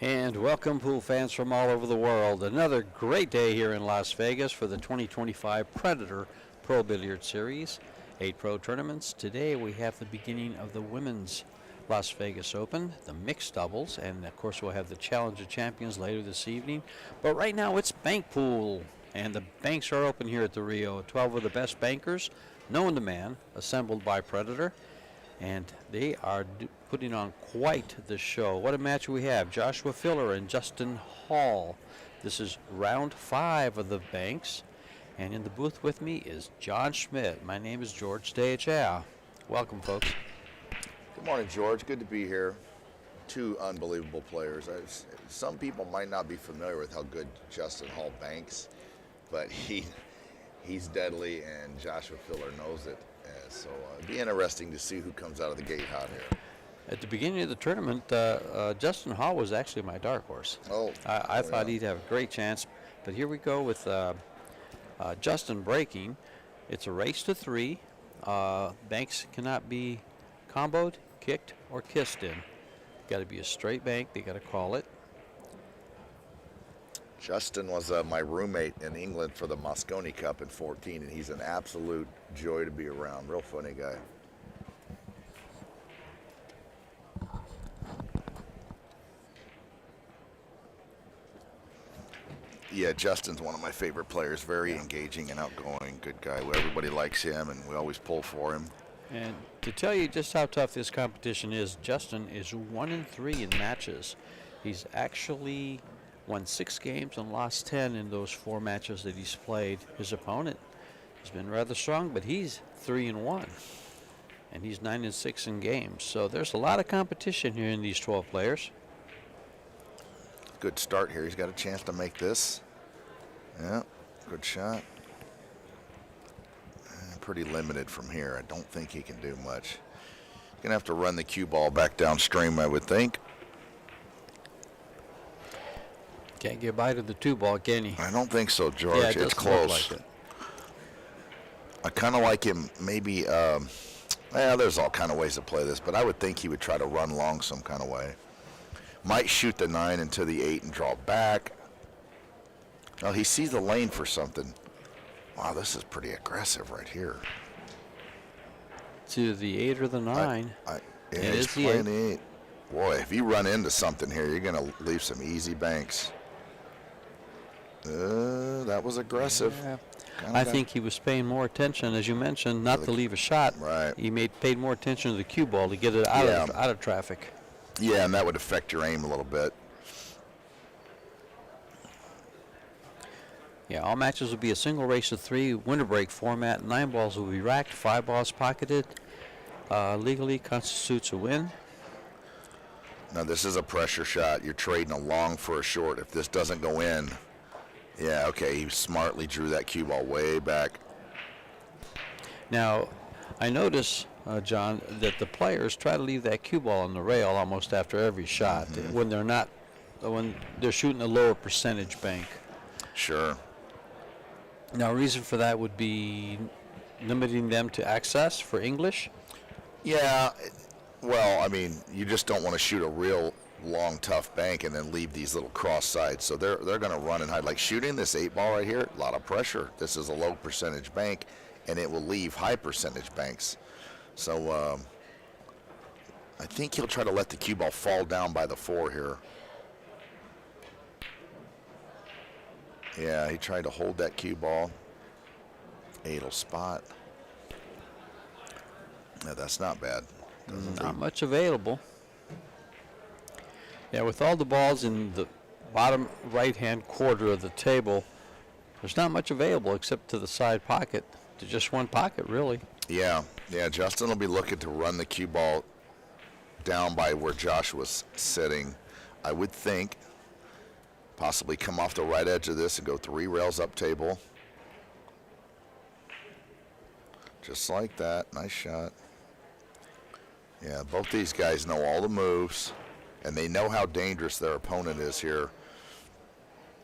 And welcome, pool fans from all over the world. Another great day here in Las Vegas for the 2025 Predator Pro Billiard Series. 8 pro tournaments. Today we have the beginning of the Women's Las Vegas Open, the mixed doubles, and of course we'll have the Challenger Champions later this evening. But right now it's Bankpool, and the banks are open here at the Rio. 12 of the best bankers, known to man, assembled by Predator. And they are putting on quite the show. What a match we have. Joshua FILLER and Justin Hall. This is round 5 of the banks. And in the booth with me is John Schmidt. My name is George DHA. Welcome, folks. Good morning, George. Good to be here. Two unbelievable players. Some people might not be familiar with how good Justin Hall banks, but he's deadly, and Joshua FILLER knows it. So it'd be interesting to see who comes out of the gate hot here. At the beginning of the tournament, Justin Hall was actually my dark horse. I thought he'd have a great chance, but here we go with Justin breaking. It's a race to 3. Banks cannot be comboed, kicked, or kissed in. Got to be a straight bank. They got to call it. Justin was my roommate in England for the Moscone Cup in 14, and he's an absolute joy to be around. Real funny guy. Yeah, Justin's one of my favorite players. Very engaging and outgoing. Good guy. Everybody likes him, and we always pull for him. And to tell you just how tough this competition is, Justin is 1-3 in matches. He's actually won 6 games and lost 10 in those 4 matches that he's played. His opponent has been rather strong, but he's 3-1, and he's 9-6 in games. So there's a lot of competition here in these 12 players. Good start here. He's got a chance to make this. Yeah, good shot. Pretty limited from here. I don't think he can do much. He's gonna have to run the cue ball back downstream, I would think. Can't get by to the 2 ball, can he? I don't think so, George. Yeah, it's close. like it. I kind of like him. Maybe. There's all kind of ways to play this, but I would think he would try to run long some kind of way. Might shoot the 9 into the 8 and draw back. Oh, he sees the lane for something. Wow, this is pretty aggressive right here. To the 8 or the 9. Yeah, he's playing the 8. Boy, if you run into something here, you're going to leave some easy banks. That was aggressive. Yeah. I think he was paying more attention, as you mentioned, not to leave a shot. Right. He paid more attention to the cue ball to get it out of traffic. Yeah, and that would affect your aim a little bit. Yeah, all matches will be a single race of 3, winner break format. 9 balls will be racked, 5 balls pocketed. Legally constitutes a win. Now this is a pressure shot. You're trading a long for a short. If this doesn't go in, yeah, okay, he smartly drew that cue ball way back. Now, I notice, John, that the players try to leave that cue ball on the rail almost after every shot when they're shooting a lower percentage bank. Sure. Now, a reason for that would be limiting them to access for English? Yeah, well, I mean, you just don't want to shoot a real long, tough bank and then leave these little cross sides. So they're going to run and hide. Like shooting this 8 ball right here, a lot of pressure. This is a low percentage bank, and it will leave high percentage banks. So I think he'll try to let the cue ball fall down by the 4 here. Yeah, he tried to hold that cue ball. 8'll spot. Yeah, that's not bad. Not much available. Yeah, with all the balls in the bottom right-hand quarter of the table, there's not much available except to the side pocket, to just one pocket, really. Yeah, Justin will be looking to run the cue ball down by where Josh was sitting, I would think. Possibly come off the right edge of this and go 3 rails up table. Just like that. Nice shot. Yeah, both these guys know all the moves, and they know how dangerous their opponent is here.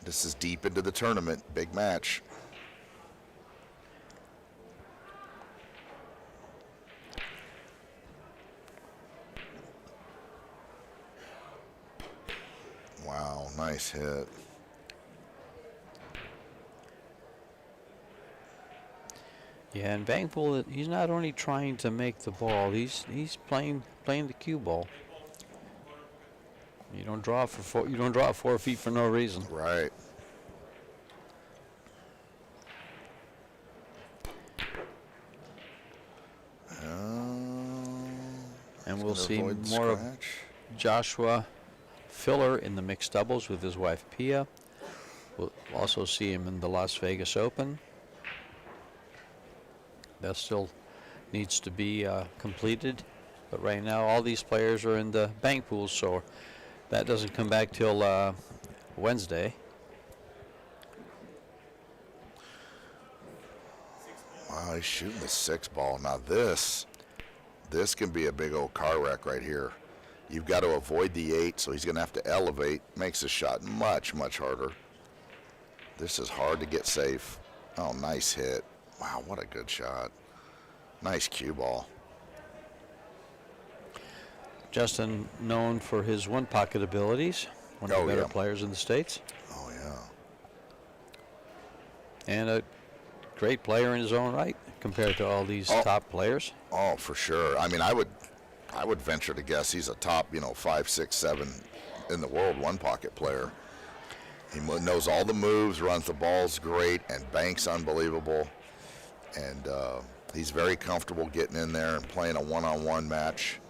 This is deep into the tournament. Big match. nice hit. Yeah, and Bankpool, he's not only trying to make the ball, he's playing the cue ball. You don't draw for 4 feet for no reason. Right. And we'll see more of Joshua Filler in the mixed doubles with his wife Pia. We'll also see him in the Las Vegas Open. That still needs to be completed. But right now, all these players are in the Bankpool, so that doesn't come back till Wednesday. Wow, he's shooting the 6 ball. Now this can be a big old car wreck right here. You've got to avoid the 8, so he's going to have to elevate. Makes the shot much, much harder. This is hard to get safe. Oh, nice hit. Wow, what a good shot. Nice cue ball. Justin, known for his one-pocket abilities, one of the better players in the States. Oh, yeah. And a great player in his own right compared to all these top players. Oh, for sure. I mean, I would venture to guess he's a top, 5, 6, 7 in the world one-pocket player. He knows all the moves, runs the balls great, and banks unbelievable. And he's very comfortable getting in there and playing a one-on-one match.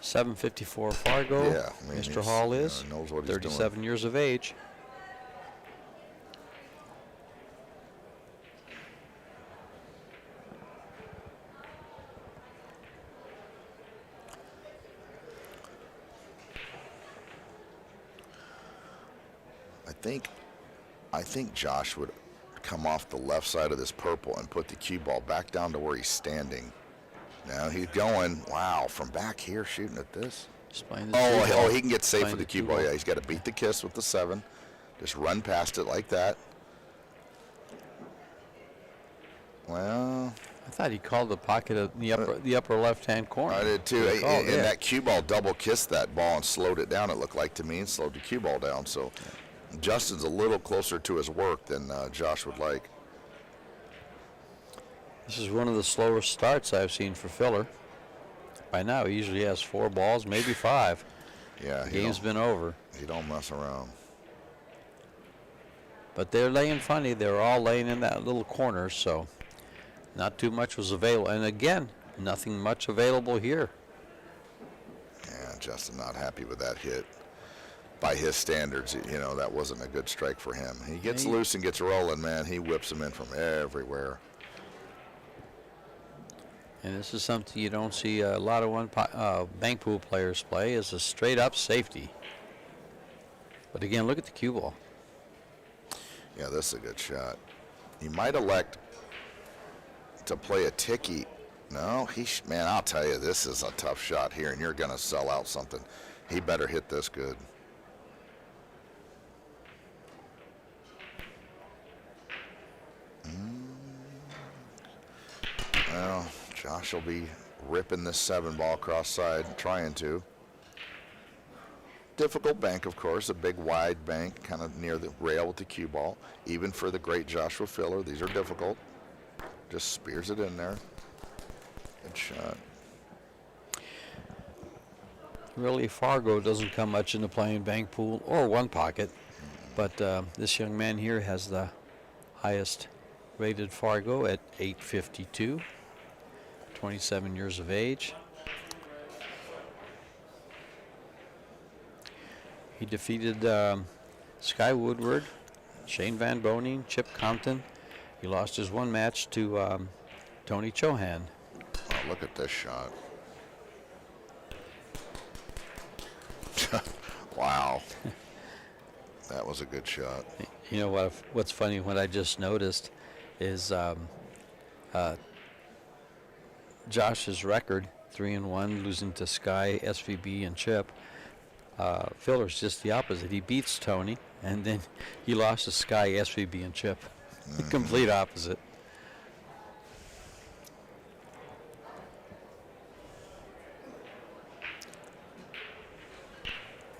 754 Fargo. Yeah, I mean, Mr. Hall is knows what 37 he's doing. years of age. I think Josh would come off the left side of this purple and put the cue ball back down to where he's standing. Now he's going, wow, from back here shooting at this. He can get safe with the cue ball. Yeah, he's got to beat the kiss with the 7. Just run past it like that. Well, I thought he called the pocket of the upper left-hand corner. I did too. And that cue ball double kissed that ball and slowed it down, it looked like to me, and slowed the cue ball down. So Justin's a little closer to his work than Josh would like. This is one of the slower starts I've seen for Filler. By now, he usually has 4 balls, maybe 5. Yeah, the game's been over. He don't mess around. But they're laying funny. They're all laying in that little corner, so not too much was available. And again, nothing much available here. Yeah, Justin not happy with that hit. By his standards, that wasn't a good strike for him. He gets loose and gets rolling, man. He whips him in from everywhere. And this is something you don't see a lot of Bankpool players play, is a straight-up safety. But again, look at the cue ball. Yeah, this is a good shot. He might elect to play a ticky. No, man, I'll tell you, this is a tough shot here, and you're going to sell out something. He better hit this good. Well, Josh will be ripping this 7 ball cross side, trying to. Difficult bank, of course, a big wide bank, kind of near the rail with the cue ball. Even for the great Joshua Filler, these are difficult. Just spears it in there. Good shot. Really, Fargo doesn't come much into playing Bankpool or one pocket, but this young man here has the highest rated Fargo at 852, 27 years of age. He defeated Sky Woodward, Shane Van Boning, Chip Compton. He lost his one match to Tony Chohan. Oh, look at this shot. Wow. That was a good shot. You know what's funny, what I just noticed is Josh's record, 3-1, losing to Sky, SVB, and Chip. Filler's just the opposite. He beats Tony, and then he lost to Sky, SVB, and Chip. The complete opposite.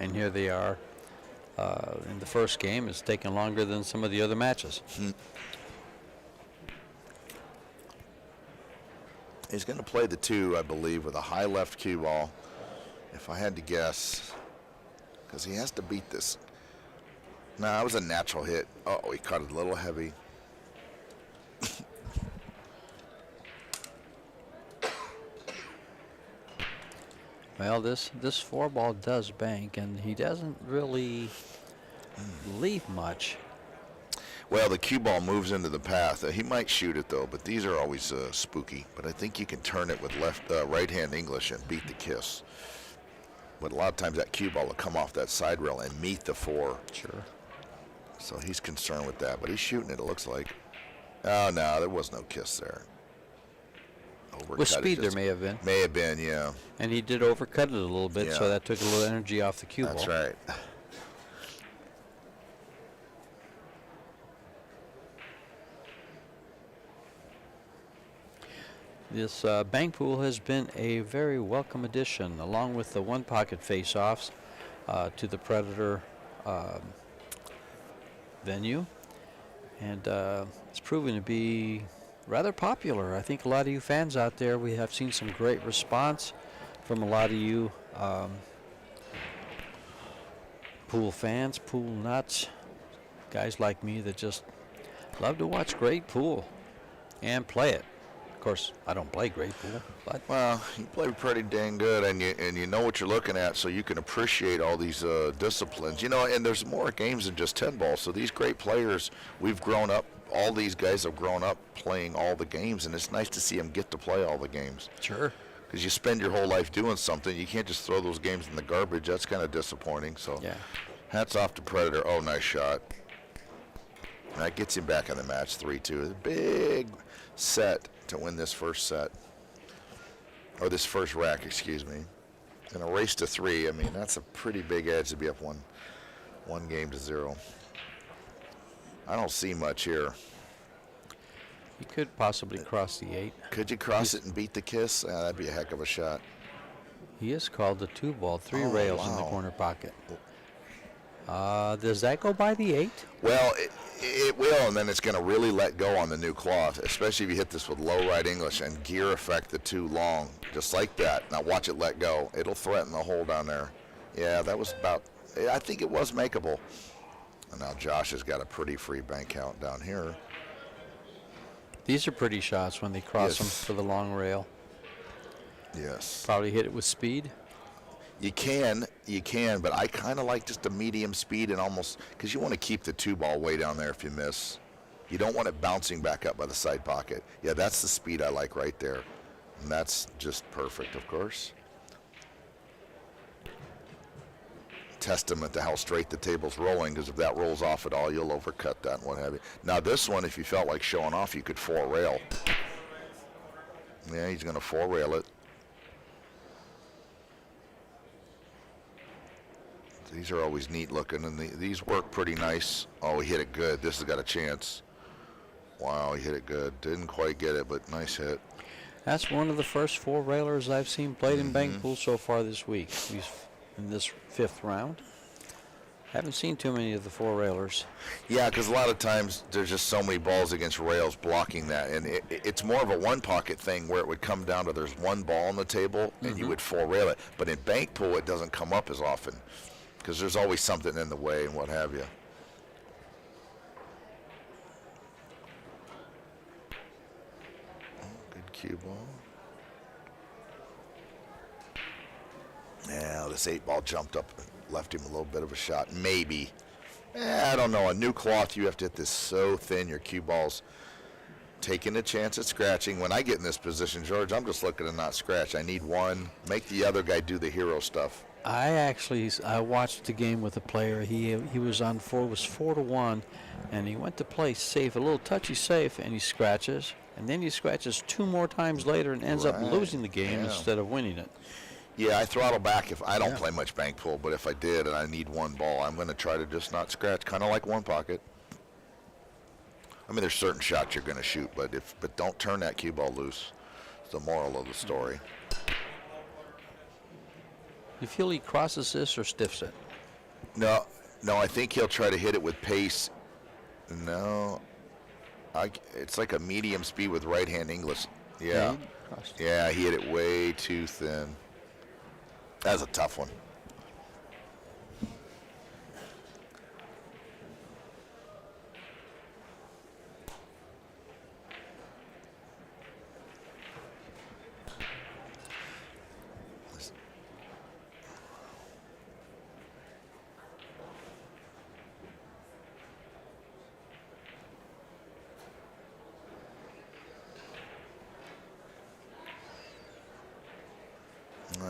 And here they are in the first game. It's taken longer than some of the other matches. He's going to play the 2, I believe, with a high left cue ball, if I had to guess, because he has to beat this. No, that was a natural hit. Oh, he caught it a little heavy. Well, this 4-ball does bank, and he doesn't really leave much. Well, the cue ball moves into the path. He might shoot it, though, but these are always spooky. But I think you can turn it with right-hand English and beat the kiss. But a lot of times that cue ball will come off that side rail and meet the 4. Sure. So he's concerned with that, but he's shooting it looks like. Oh, no, there was no kiss there. Overcut With speed, there may have been. May have been, yeah. And he did overcut it a little bit, Yeah. so that took a little energy off the cue ball. That's right. This Bankpool has been a very welcome addition, along with the one-pocket face-offs to the Predator venue. And it's proven to be rather popular. I think a lot of you fans out there, we have seen some great response from a lot of you pool fans, pool nuts, guys like me that just love to watch great pool and play it. Of course, I don't play great pool, but Well, you play pretty dang good, and you know what you're looking at, so you can appreciate all these disciplines. You know, and there's more games than just 10 ball. So these great players, we've grown up. All these guys have grown up playing all the games, and it's nice to see them get to play all the games. sure. Because you spend your whole life doing something, you can't just throw those games in the garbage. That's kind of disappointing. So, Yeah. hats off to Predator. Oh, nice shot. And that gets him back in the match 3-2. Big set to win this first set, or this first rack, excuse me. In a race to 3, I mean, that's a pretty big edge to be up one game to 0. I don't see much here. He could possibly cross the 8. Could you cross it and beat the kiss? That'd be a heck of a shot. He is called the 2-ball, 3 Oh, rails in the wow. corner pocket. Does that go by the 8? Well, it will, and then it's going to really let go on the new cloth, especially if you hit this with low right English and gear effect the 2 long, just like that. Now watch it let go. It'll threaten the hole down there. Yeah, that was about, I think it was makeable. And now Josh has got a pretty free bank count down here. These are pretty shots when they cross them Yes. for the long rail. Yes. Probably hit it with speed. You can, but I kind of like just a medium speed and almost, because you want to keep the 2-ball way down there if you miss. You don't want it bouncing back up by the side pocket. Yeah, that's the speed I like right there. And that's just perfect, of course. Testament to how straight the table's rolling, because if that rolls off at all, you'll overcut that and what have you. Now this one, if you felt like showing off, you could 4-rail. Yeah, he's going to 4-rail it. These are always neat looking, and these work pretty nice. Oh, he hit it good. This has got a chance. Wow, he hit it good. Didn't quite get it, but nice hit. That's one of the first 4-railers I've seen played in Bankpool so far this week. He's in this 5th round. Haven't seen too many of the 4-railers. Yeah, because a lot of times there's just so many balls against rails blocking that, and it's more of a one-pocket thing where it would come down to there's one ball on the table, and you would 4-rail it. But in Bankpool, it doesn't come up as often because there's always something in the way and what have you. Good cue ball. Now this 8-ball jumped up and left him a little bit of a shot. Maybe. I don't know. A new cloth, you have to hit this so thin, your cue ball's taking a chance at scratching. When I get in this position, George, I'm just looking to not scratch. I need one. Make the other guy do the hero stuff. I watched the game with a player. He was on 4-1, and he went to play safe, a little touchy safe, and he scratches. And then he scratches 2 more times later and ends up losing the game instead of winning it. Yeah, I throttle back if I don't play much bank pool, but if I did and I need one ball, I'm going to try to just not scratch, kind of like one pocket. I mean, there's certain shots you're going to shoot, but don't turn that cue ball loose. It's the moral of the story. You feel he crosses this or stiffs it? No, no, I think he'll try to hit it with pace. No, it's like a medium speed with right hand English. Yeah, yeah, he hit it way too thin. That's a tough one.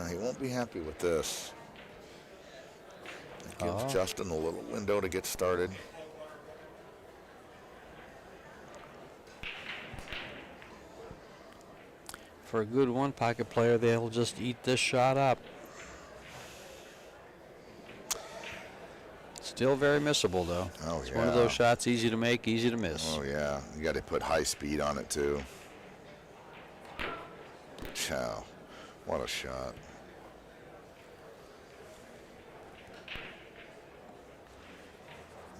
He won't be happy with this. It gives Justin a little window to get started. For a good one pocket player, they'll just eat this shot up. Still very missable, though. Oh, it's yeah. one of those shots easy to make, easy to miss. Oh, yeah. You got to put high speed on it, too. Chow. What a shot.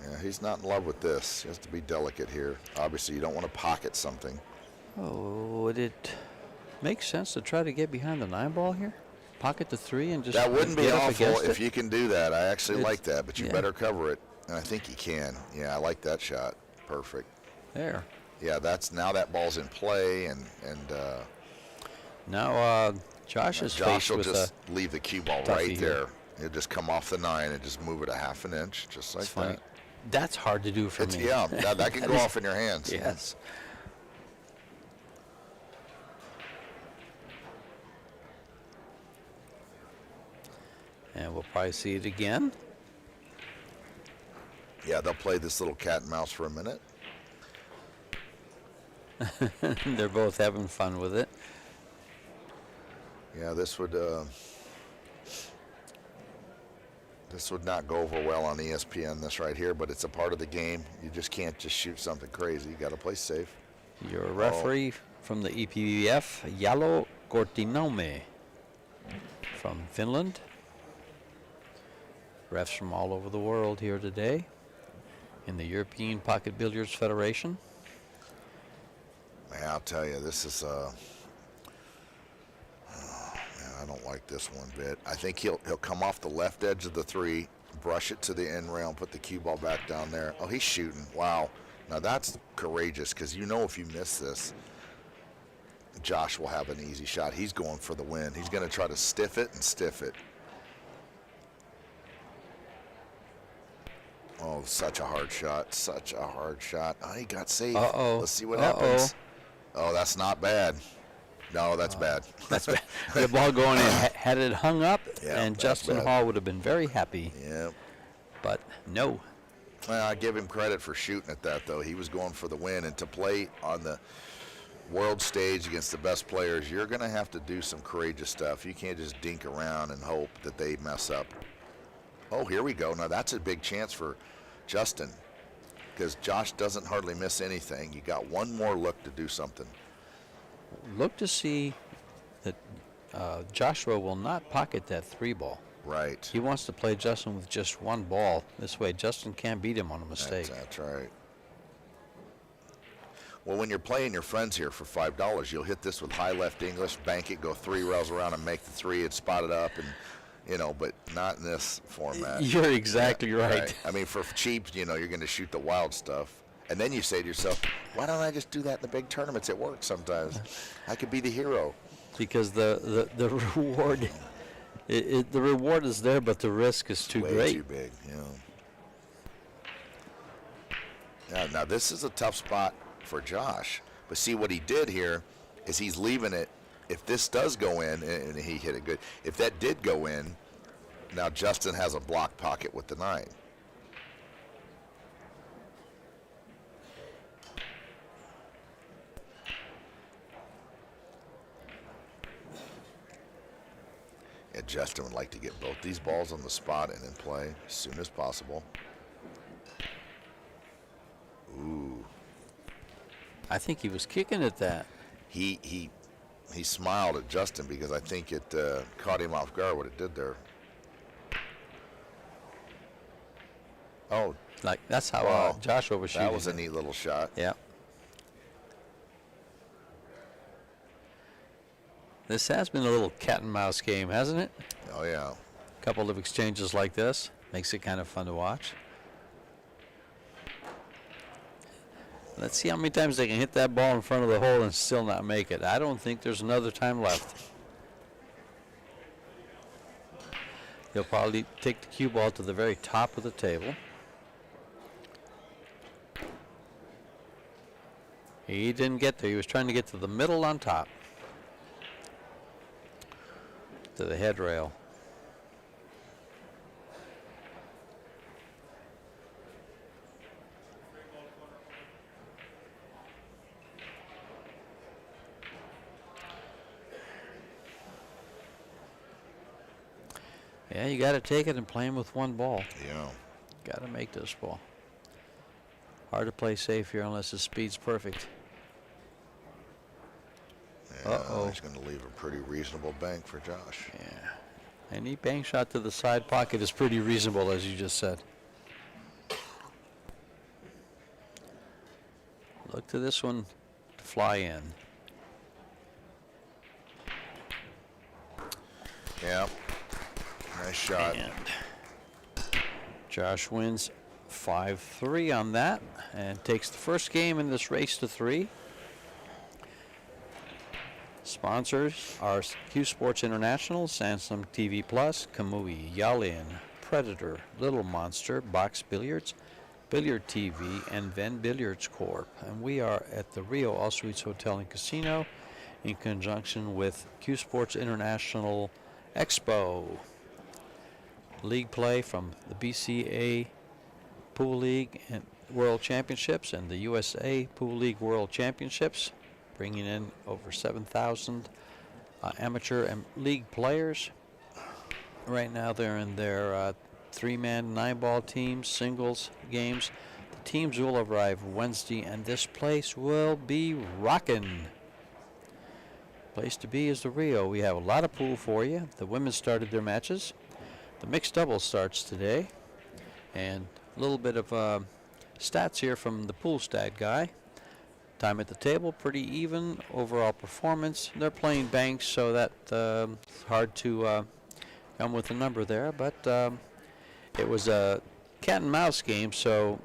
Yeah, he's not in love with this. He has to be delicate here. Obviously, you don't want to pocket something. Oh, would it make sense to try to get behind the 9-ball here? Pocket the 3 and just That wouldn't be get up awful against if it? you can do that. I actually It's- like that, but you yeah. better cover it. And I think you can. Yeah, I like that shot. Perfect. There. Yeah, now that ball's in play, and Now Josh is Josh faced will with just leave the cue ball toughie right here. there. He'll just come off the 9 and just move it a half an inch, just like it's funny. that. That's hard to do for me. Yeah, that can go off in your hands. Yes. And we'll probably see it again. Yeah, they'll play this little cat and mouse for a minute. They're both having fun with it. Yeah, this would not go over well on ESPN, this right here, but it's a part of the game. You just can't just shoot something crazy. You got to play safe. Your referee from the EPBF, Yalo Kortinome from Finland. Refs from all over the world here today in the European Pocket Billiards Federation. Man, I'll tell you, this is man, I don't like this one bit. I think he'll come off the left edge of the 3, brush it to the end rail, and put the cue ball back down there. Oh, he's shooting. Wow. Now that's courageous, because you know if you miss this, Josh will have an easy shot. He's going for the win. He's going to try to stiff it and stiff it. Oh, such a hard shot. Such a hard shot. Oh, he got safe. Uh-oh. Let's see what happens. Oh, that's not bad. No, that's bad. That's bad. The ball going in. Had it hung up, Yeah, and that's Justin bad. Hall would have been very happy. Yeah. But no. Well, I give him credit for shooting at that, though. He was going for the win. And to play on the world stage against the best players, you're going to have to do some courageous stuff. You can't just dink around and hope that they mess up. Oh, here we go. Now, that's a big chance for Justin, because Josh doesn't hardly miss anything. You got one more look to do something. Look to see that Joshua will not pocket that 3-ball. Right. He wants to play Justin with just one ball. This way, Justin can't beat him on a mistake. That's right. Well, when you're playing your friends here for $5, you'll hit this with high left English, bank it, go 3 rails around and make the 3 and spot it up, and but not in this format. You're exactly right. I mean, for cheap, you're going to shoot the wild stuff. And then you say to yourself, why don't I just do that in the big tournaments? It works sometimes. I could be the hero. Because the reward, the reward is there, but the risk is too Way great. too big, yeah. Now, this is a tough spot for Josh. But see, what he did here is he's leaving it. If this does go in, and he hit it good, if that did go in, now Justin has a block pocket with the 9. Yeah, Justin would like to get both these balls on the spot and in play as soon as possible. Ooh. I think he was kicking at that. He smiled at Justin because I think it caught him off guard what it did there. Oh, Like, that's how wow. Joshua was shooting. That was a it. neat little shot. Yeah. This has been a little cat and mouse game, hasn't it? Oh, yeah. A couple of exchanges like this. Makes it kind of fun to watch. Let's see how many times they can hit that ball in front of the hole and still not make it. I don't think there's another time left. He'll probably take the cue ball to the very top of the table. He didn't get there. He was trying to get to the middle on top. To the head rail. Yeah, you got to take it and play him with one ball. Yeah. Got to make this ball. Hard to play safe here unless his speed's perfect. Yeah, Uh-oh. he's going to leave a pretty reasonable bank for Josh. Yeah. Any bank shot to the side pocket is pretty reasonable, as you just said. Look to this one to fly in. Yeah. Nice shot. And Josh wins 5-3 on that and takes the first game in this race to 3. Sponsors are Q Sports International, Samsung TV Plus, Kamui, Yalin, Predator, Little Monster, Box Billiards, Billiard TV, and Venn Billiards Corp. And we are at the Rio All Suites Hotel and Casino in conjunction with Q Sports International Expo. League play from the BCA Pool League and World Championships and the USA Pool League World Championships, bringing in over 7,000 amateur and league players. Right now they're in their 3-man, 9-ball teams, singles games. The teams will arrive Wednesday, and this place will be rocking. Place to be is the Rio. We have a lot of pool for you. The women started their matches. The mixed double starts today. And a little bit of stats here from the pool stat guy. Time at the table, pretty even. Overall performance. They're playing banks, so that it's hard to come with a number there. But it was a cat and mouse game, so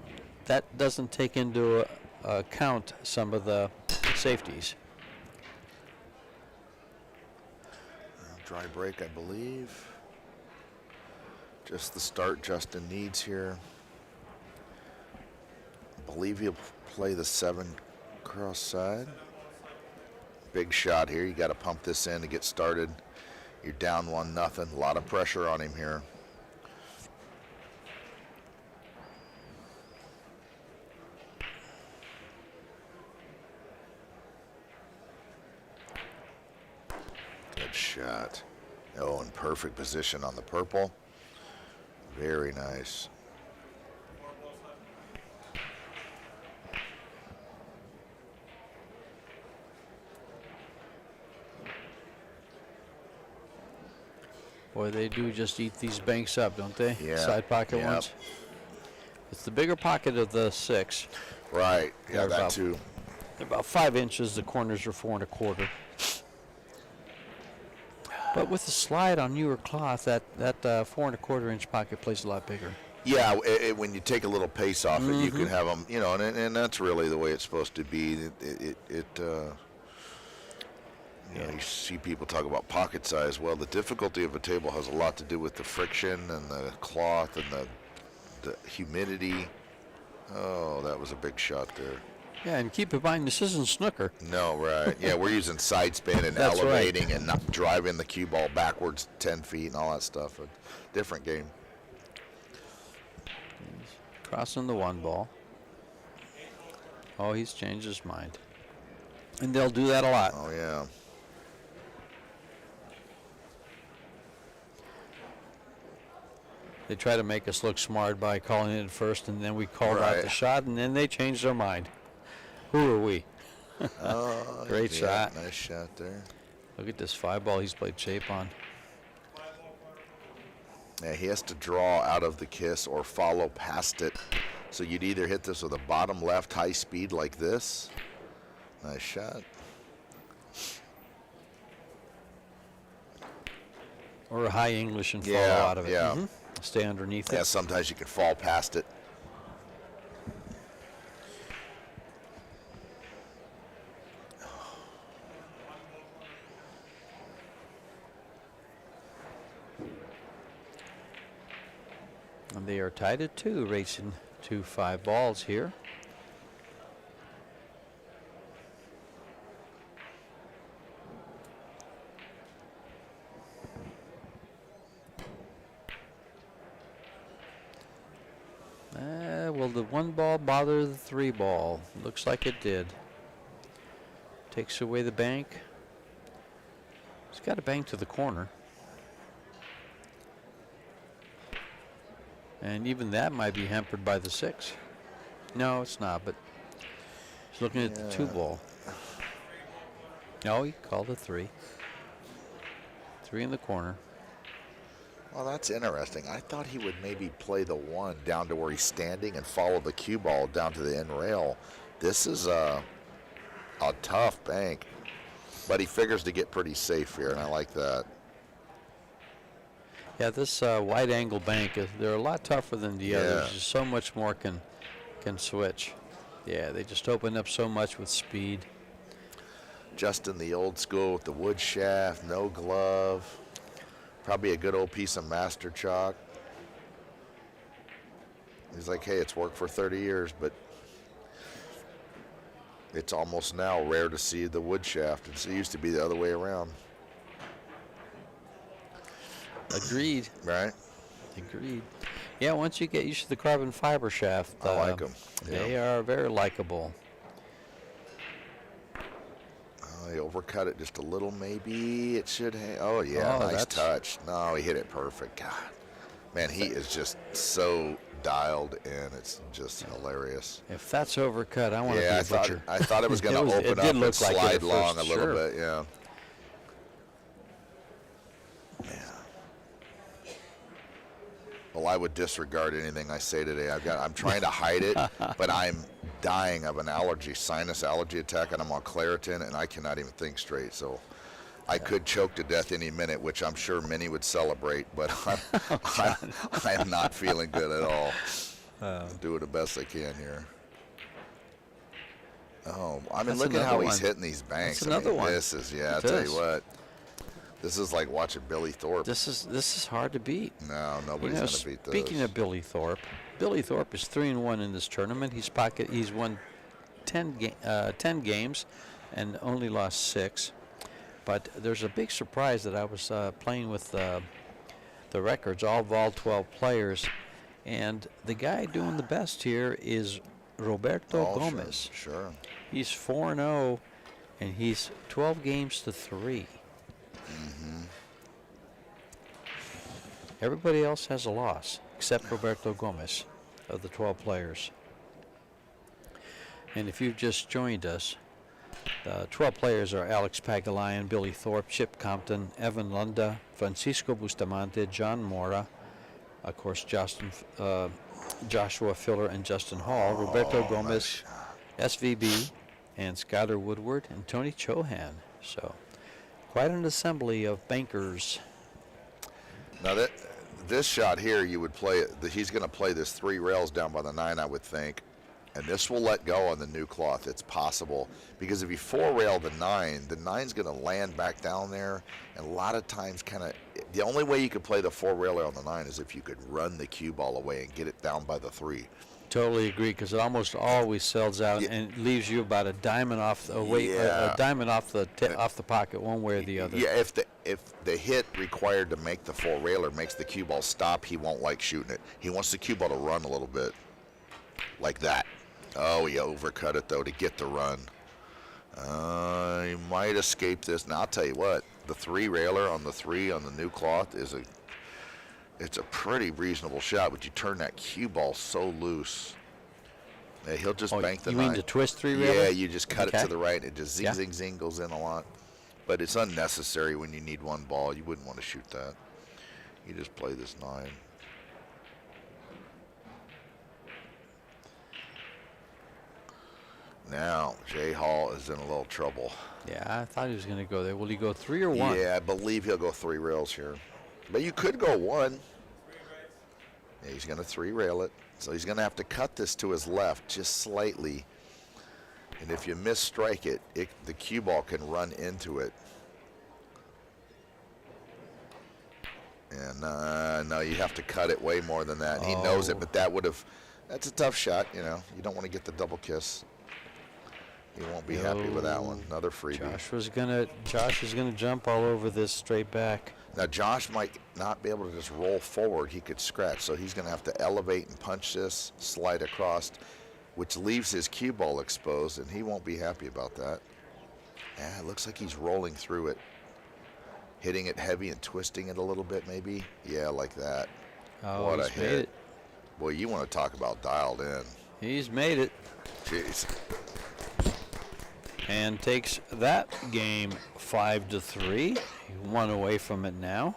that doesn't take into account some of the safeties. Dry break, I believe. Just the start Justin needs here. I believe he'll play the 7 cross side. Big shot here. You got to pump this in to get started. You're down 1-0. A lot of pressure on him here. Good shot. Oh, in perfect position on the purple. Very nice. Boy, they do just eat these banks up, don't they? Yeah. Side pocket Yep. ones. It's the bigger pocket of the 6. Right. Yeah, They're that about- too. They're about 5 inches. The corners are 4 1/4. But with the slide on newer cloth, that 4 1/4 inch pocket plays a lot bigger. Yeah, when you take a little pace off it, you can have them, you know, and that's really the way it's supposed to be. You know, you see people talk about pocket size. Well, the difficulty of a table has a lot to do with the friction and the cloth and the humidity. Oh, that was a big shot there. Yeah, and keep in mind, this isn't snooker. No, right. Yeah, we're using side spin and That's right. elevating and not driving the cue ball backwards 10 feet and all that stuff. A different game. Crossing the 1 ball. Oh, he's changed his mind. And they'll do that a lot. Oh, yeah. They try to make us look smart by calling it first, and then we called out the Right. shot, and then they change their mind. Who are we? Oh, Great yeah, shot. Nice shot there. Look at this 5 ball he's played shape on. Yeah, he has to draw out of the kiss or follow past it. So you'd either hit this with a bottom left high speed like this. Nice shot. Or a high English and follow Yeah, out of it. yeah. Stay underneath Yeah, it. sometimes you can fall past it. And they are tied at 2, racing to 5 balls here. Will the 1 ball bother the 3 ball? Looks like it did. Takes away the bank. It's got a bank to the corner. And even that might be hampered by the 6. No, it's not, but he's looking at the 2 ball. No, he called a 3. 3 in the corner. Well, that's interesting. I thought he would maybe play the 1 down to where he's standing and follow the cue ball down to the end rail. This is a tough bank, but he figures to get pretty safe here, and I like that. Yeah, this wide angle bank, they're a lot tougher than the others. Just so much more can switch. Yeah, they just open up so much with speed. Justin, the old school with the wood shaft, no glove. Probably a good old piece of master chalk. He's like, hey, it's worked for 30 years, but it's almost now rare to see the wood shaft. It used to be the other way around. Agreed. Right? Agreed. Yeah, once you get used to the carbon fiber shaft, I like them. They are very likable. He overcut it just a little, maybe. It should have. Oh, yeah, nice touch. No, he hit it perfect. God, man, he is just so dialed in. It's just hilarious. If that's overcut, I want to be a butcher. I thought it was going to open up and slide long a little bit, yeah. Well, I would disregard anything I say today. I'm trying to hide it, but I'm dying of an sinus allergy attack, and I'm on Claritin, and I cannot even think straight. So I could choke to death any minute, which I'm sure many would celebrate, but I'm not feeling good at all. I'm doing the best I can here. Oh, I mean, look at how he's hitting these banks. That's another one. This is, I'll tell you what. This is like watching Billy Thorpe. This is hard to beat. No, nobody's going to beat this. Speaking of Billy Thorpe is 3-1 in this tournament. He's won 10 games and only lost 6. But there's a big surprise that I was playing with the records, all Vol 12 players, and the guy doing the best here is Roberto Gomez. Sure. He's 4-0, and he's 12 games to 3. Everybody else has a loss except Roberto Gomez of the 12 players. And if you've just joined us, the 12 players are Alex Pagalayan, Billy Thorpe, Chip Compton, Evan Lunda, Francisco Bustamante, John Mora, of course Joshua Filler and Justin Hall, Roberto Gomez, SVB, and Skylar Woodward, and Tony Chohan. So quite an assembly of bankers. Now this shot here, you would play it. He's going to play this 3 rails down by the 9, I would think, and this will let go on the new cloth. It's possible because if you 4-rail the 9, the 9's going to land back down there, and a lot of times, the only way you could play the 4-railer on the 9 is if you could run the cue ball away and get it down by the 3. Totally agree, because it almost always sells out and leaves you about a diamond off a diamond off the pocket, one way or the other. Yeah, if the hit required to make the 4-railer makes the cue ball stop, he won't like shooting it. He wants the cue ball to run a little bit, like that. Oh, he overcut it though to get the run. He might escape this. Now I'll tell you what, the 3-railer on the 3 on the new cloth is it's a pretty reasonable shot, but you turn that cue ball so loose. Yeah, he'll just bank the 9. You mean the twist 3-railer? Yeah, you just cut it to the right, and it just zing, zing, zing goes in a lot. But it's unnecessary when you need 1 ball. You wouldn't want to shoot that. You just play this 9. Now, Jay Hall is in a little trouble. Yeah, I thought he was going to go there. Will he go 3 or 1? Yeah, I believe he'll go 3 rails here. But you could go 1. Yeah, he's going to 3 rail it. So he's going to have to cut this to his left just slightly. And if you misstrike it, the cue ball can run into it. And no, you have to cut it way more than that. He knows it, but that's a tough shot, you know. You don't want to get the double kiss. He won't be happy with that one. Another freebie. Josh is gonna jump all over this straight back. Now Josh might not be able to just roll forward. He could scratch, so he's gonna have to elevate and punch this, slide across, which leaves his cue ball exposed, and he won't be happy about that. Yeah, it looks like he's rolling through it, hitting it heavy and twisting it a little bit, maybe. Yeah, like that. Oh, what a he's made hit! it. Boy, you want to talk about dialed in? He's made it. Jeez. And takes that game 5-3. 1 away from it now.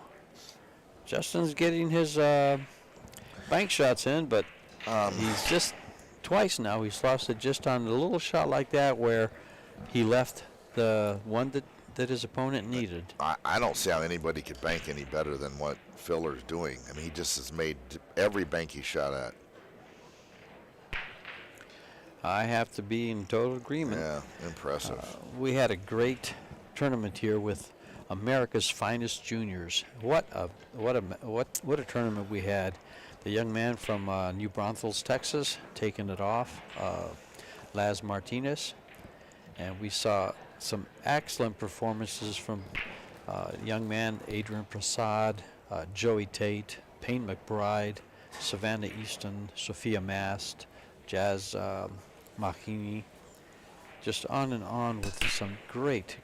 Justin's getting his bank shots in, but he's just twice now. He's lost it just on a little shot like that where he left the one that his opponent needed. I don't see how anybody could bank any better than what Filler's doing. I mean, he just has made every bank he shot at. I have to be in total agreement. Yeah, impressive. We had a great tournament here with America's Finest Juniors. What a tournament we had. The young man from New Braunfels, Texas, taking it off, Laz Martinez, and we saw some excellent performances from young man Adrian Prasad, Joey Tate, Payne McBride, Savannah Easton, Sophia Mast, Jazz Mahini, just on and on with some great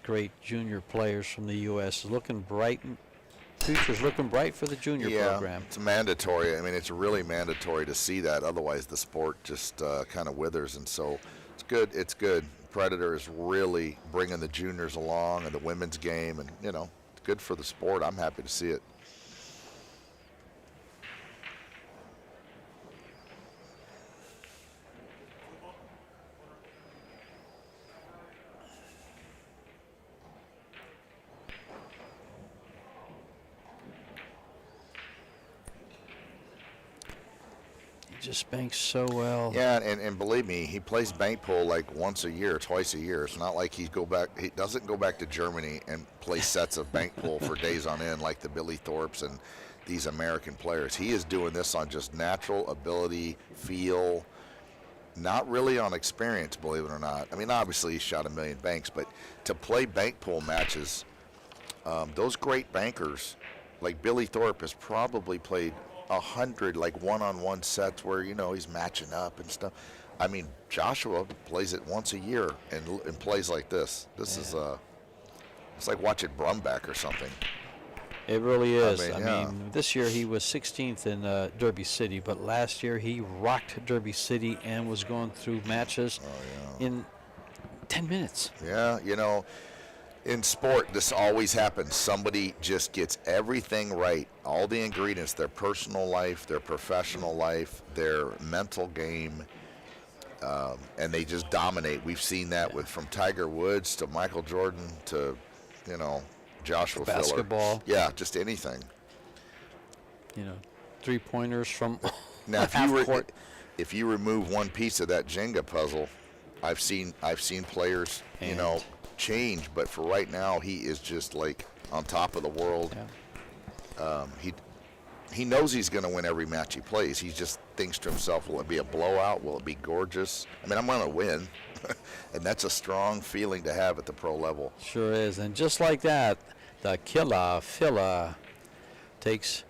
junior players from the U.S. Looking bright, future's looking bright for the junior program. It's mandatory. I mean, it's really mandatory to see that. Otherwise, the sport just kind of withers. And so it's good. It's good. Predator is really bringing the juniors along and the women's game. And, you know, it's good for the sport. I'm happy to see it. Just banks so well. Yeah, and believe me, he plays Bankpool like once a year, twice a year. It's not like he doesn't go back to Germany and play sets of Bankpool for days on end like the Billy Thorpes and these American players. He is doing this on just natural ability, feel, not really on experience, believe it or not. I mean, obviously he shot 1 million banks, but to play Bankpool matches, those great bankers, like Billy Thorpe has probably played 100 like one-on-one sets where, you know, he's matching up and stuff. I mean, Joshua plays it once a year and plays like this. This is it's like watching Brumback or something. It really is. I mean, this year he was 16th in Derby City, but last year he rocked Derby City and was going through matches in 10 minutes. Yeah, you know, in sport, this always happens. Somebody just gets everything right, all the ingredients, their personal life, their professional life, their mental game, and they just dominate. We've seen that from Tiger Woods to Michael Jordan to, you know, Joshua Filler. Basketball. Yeah, just anything. You know, 3-pointers from now, half court. If you remove one piece of that Jenga puzzle, I've seen players, you know, change, but for right now he is just like on top of the world. He knows he's going to win every match he plays. He just thinks to himself, will it be a blowout? Will it be gorgeous? I mean, I'm going to win. And that's a strong feeling to have at the pro level. Sure is. And just like that, the killer FILLER takes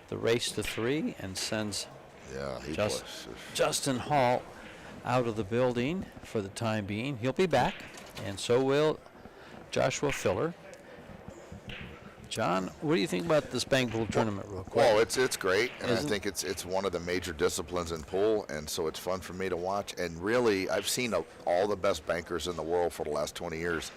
the race to 3 and sends Justin Hall out of the building for the time being. He'll be back, and so will Joshua Filler. John, what do you think about this Bankpool tournament real quick? Well, it's great, and I think it's one of the major disciplines in pool, and so it's fun for me to watch. And really, I've seen all the best bankers in the world for the last 20 years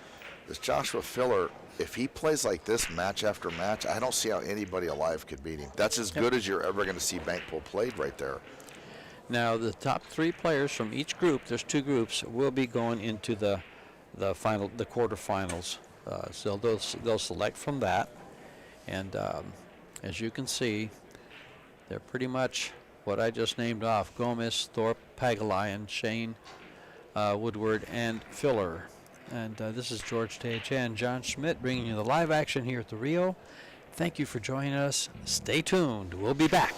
This Joshua Filler, if he plays like this match after match, I don't see how anybody alive could beat him. That's as good as you're ever going to see Bankpool played right there. Now, the top 3 players from each group, there's 2 groups, will be going into the quarterfinals. So they'll select from that. And as you can see, they're pretty much what I just named off: Gomez, Thorpe, Pagalion, Shane, Woodward, and Filler. And this is George Tage and John Schmidt bringing you the live action here at the Rio. Thank you for joining us. Stay tuned. We'll be back.